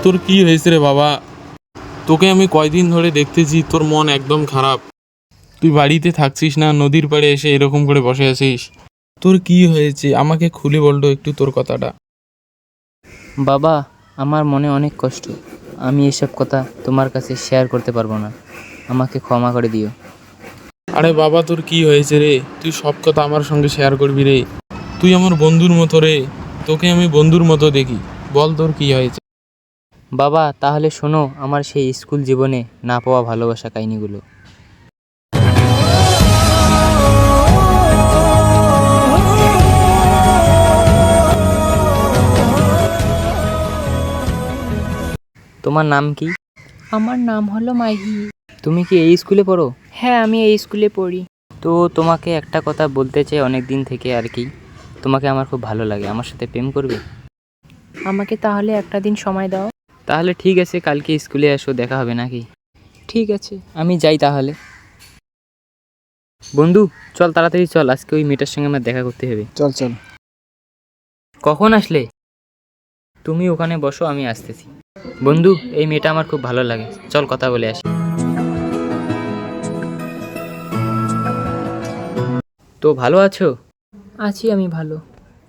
তোর কি হয়েছে রে বাবা? তোকে আমি কয়দিন ধরে দেখতেছি তোর মন একদম খারাপ। তুই বাড়িতে থাকছিস না, নদীর পাড়ে এসে এরকম করে বসে আছিস। তোর কি হয়েছে আমাকে খুলে বলতো একটু তোর কথাটা। বাবা, আমার মনে অনেক কষ্ট। আমি এসব কথা তোমার কাছে শেয়ার করতে পারবো না, আমাকে ক্ষমা করে দিও। আরে বাবা, তোর কি হয়েছে রে? তুই সব কথা আমার সঙ্গে শেয়ার করবি রে। তুই আমার বন্ধুর মতো রে, তোকে আমি বন্ধুর মতো দেখি। বল তোর কি হয়েছে। বাবা, তাহলে শোনো আমার সেই স্কুল জীবনে না পাওয়া ভালোবাসা কাহিনীগুলো। তোমার নাম কি? আমার নাম হলো মাহি। তুমি কি এই স্কুলে পড়ো? হ্যাঁ, আমি এই স্কুলে পড়ি। তো তোমাকে একটা কথা বলতে চাই অনেক দিন থেকে আর কি। তোমাকে আমার খুব ভালো লাগে, আমার সাথে প্রেম করবে? আমাকে তাহলে একটা দিন সময় দাও। তাহলে ঠিক আছে, কালকে স্কুলে এসো, দেখা হবে নাকি? ঠিক আছে। আমি যাই তাহলে। বন্ধু চল, তাড়াতাড়ি চল, আজকে ওই মেয়েটার সঙ্গে আমার দেখা করতে হবে। চল চল। কখন আসলে? তুমি ওখানে বসো, আমি আসতেছি। বন্ধু, এই মেয়েটা আমার খুব ভালো লাগে, চল কথা বলে আসি। তো ভালো আছো? আছি আমি ভালো।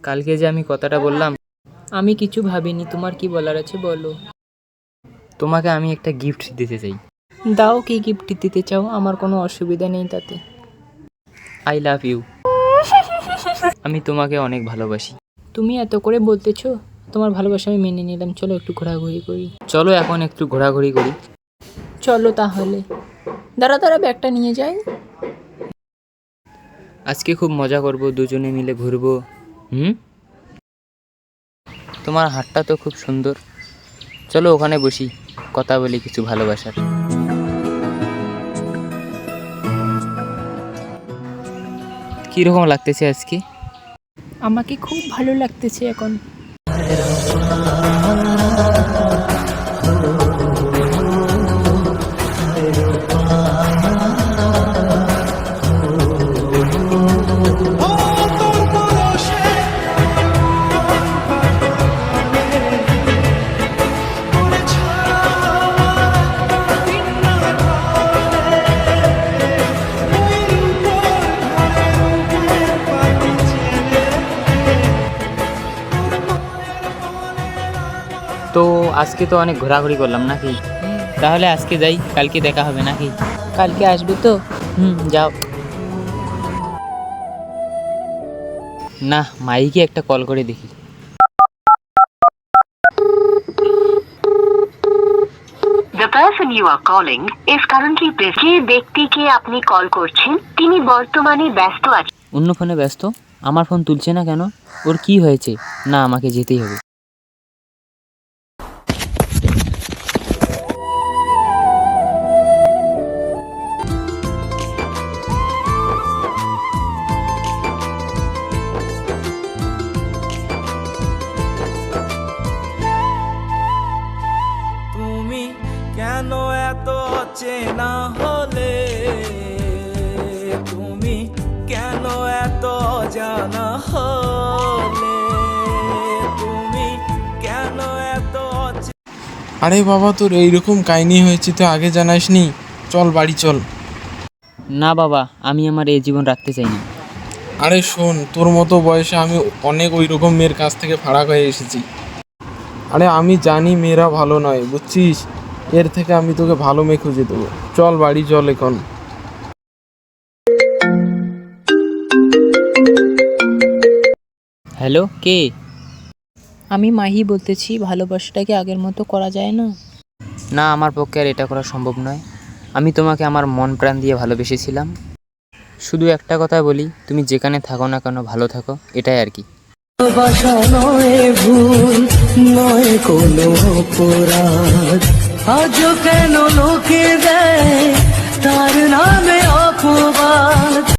কালকে যে আমি কথাটা বললাম, আমি কিছু ভাবিনি, তোমার কি বলার আছে বলো। তোমাকে আমি একটা গিফট দিতে চাই। দাও, কি গিফট দিতে চাও? আমার কোনো অসুবিধা নেই তাতে। I love you. আমি তোমাকে অনেক ভালোবাসি। তুমি এত করে বলতেছো, তোমার ভালোবাসা আমি মেনে নিলাম। চলো একটু ঘোরাঘুরি করি। চলো এখন একটু ঘোরাঘুরি করি। চলো তাহলে। দাঁড়া দাঁড়া, ব্যাগটা নিয়ে যাই। আজকে খুব মজা করব, দুজনে মিলে ঘুরবো। তোমার হাতটা তো খুব সুন্দর, চলো ওখানে বসি, কথা বলি কিছু ভালোবাসার। কীরকম লাগতেছে আজকে? আমাকে খুব ভালো লাগতেছে এখন। তো আজকে তো অনেক ঘোরাঘুরি করলাম নাকি? তাহলে আজকে যাই, কালকে দেখা হবে নাকি? কালকে আসবে তো? যাও। না, মাইকে একটা কল করে দেখি। The person you are calling is currently busy. যে ব্যক্তিকে আপনি কল করছেন তিনি বর্তমানে ব্যস্ত আছেন। অন্য ফোনে ব্যস্ত, আমার ফোন তুলছে না কেন? ওর কি হয়েছে? না, আমাকে যেতেই হবে। তুমি কেন এত চেনা হলে, তুমি কেন এত জানা হলে, তুমি কেন এত আরে বাবা, তোর এইরকম কাহিনী হয়েছে তো আগে জানাসনি। চল বাড়ি চল। না বাবা, আমি আমার এই জীবন রাখতে চাই না। আরে শোন, তোর মতো বয়সে আমি অনেক ওই রকম মেয়ের কাছ থেকে ফারাক হয়ে এসেছি। আরে আমি জানি মেয়েরা ভালো নয়, বুঝছিস? এর থেকে আমি তোকে ভালো মেয়ে খুঁজে দেবো। চল বাড়ি চল এখন। হ্যালো, কে? আমি মাহি বলতেছি, ভালোবাসাটাকে আগের মতো করা যায় না? না, আমার পক্ষে আর এটা করা সম্ভব নয়। আমি তোমাকে আমার মন প্রাণ দিয়ে ভালোবেসেছিলাম। শুধু একটা কথা বলি, তুমি যেখানে থাকো না কেন ভালো থাকো, এটাই আর কি। ভালোবাসা নয় ভুল, নয় কোনো অপরাধ, আজও কেন লোকে দেয় তার নামে অপবাদ।